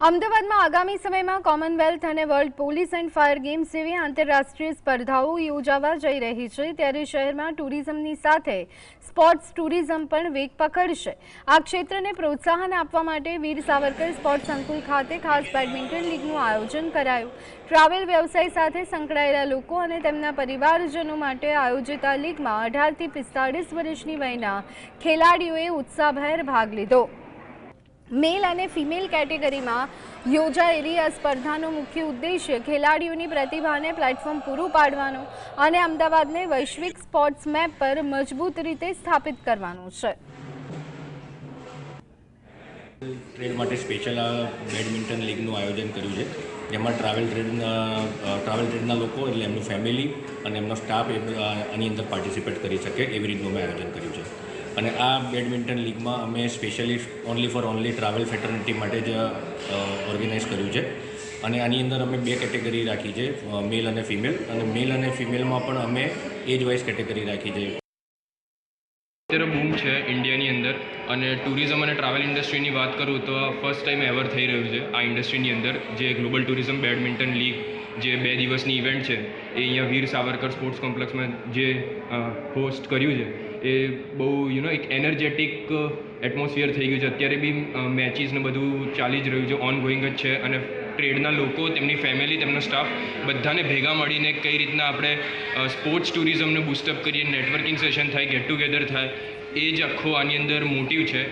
અમદાવાદમાં આગામી સમયમાં કોમનવેલ્થ અને world police and fire games જેવી આંતરરાષ્ટ્રીય સ્પર્ધાઓ યોજાવા જઈ રહી છે, ત્યારે શહેરમાં ટુરિઝમની સાથે સ્પોર્ટ્સ ટુરિઝમ પણ વેગ પકડશે। આ ક્ષેત્રને પ્રોત્સાહન આપવા માટે વીર સાવરકર સ્પોર્ટ્સ સંકુલ ખાતે ખાસ બેડમિન્ટન લીગનું આયોજન કરાયું। ટ્રાવેલ વ્યવસાય સાથે સંકળાયેલા લોકો અને તેમના પરિવારજનો માટે આયોજિત આ લીગમાં 18 થી 45 વર્ષની વયના ખેલાડીઓએ ઉત્સાહભેર ભાગ લીધો। મેલ અને ફિમેલ કેટેગરીમાં યોજાયેલી આ સ્પર્ધાનો મુખ્ય ઉદ્દેશ્ય ખેલાડીઓની પ્રતિભાને પ્લેટફોર્મ પૂરું પાડવાનો અને અમદાવાદને વૈશ્વિક સ્પોર્ટ્સ મેપ પર મજબૂત રીતે સ્થાપિત કરવાનો છે। ટ્રેડ માટે સ્પેશિયલ બેડમિન્ટન લીગનું આયોજન કર્યું છે, જેમાં ટ્રાવેલ ટ્રેડના લોકો એટલે એમનું ફેમિલી અને એમનો સ્ટાફ આની અંદર પાર્ટિસિપેટ કરી શકે એવી રીતનું અમે આયોજન કર્યું છે। અને આ બેડમિન્ટન લીગમાં અમે સ્પેશિયલી ઓનલી ટ્રાવેલ ફેટર્નિટી માટે જ ઓર્ગેનાઇઝ કર્યું છે। અને આની અંદર અમે 2 કેટેગરી રાખી છે, મેલ અને ફિમેલ, અને મેલ અને ફિમેલમાં પણ અમે એજ વાઇઝ કેટેગરી રાખી છે। અત્યારે બૂમ છે ઇન્ડિયાની અંદર, અને ટુરિઝમ અને ટ્રાવેલ ઇન્ડસ્ટ્રીની વાત કરું તો ફર્સ્ટ ટાઈમ એવર થઈ રહ્યું છે આ ઇન્ડસ્ટ્રીની અંદર। જે ગ્લોબલ ટુરિઝમ બેડમિન્ટન લીગ જે 2 દિવસની ઇવેન્ટ છે એ અહીંયા વીર સાવરકર સ્પોર્ટ્સ કોમ્પ્લેક્સમાં જે હોસ્ટ કર્યું છે એ બહુ એક એનર્જેટિક એટમોસ્ફિયર થઈ ગયું છે। અત્યારે બી મેચીસ ને બધું ચાલી જ રહ્યું છે, ઓન ગોઈંગ જ છે, અને ટ્રેડના લોકો, તેમની ફેમિલી, તેમનો સ્ટાફ બધાને ભેગા મળીને કઈ રીતના આપણે સ્પોર્ટ્સ ટુરિઝમને બૂસ્ટઅપ કરીએ, નેટવર્કિંગ સેશન થાય, ગેટ ટુગેધર થાય, એ જ આખો આની અંદર મોટિવ છે।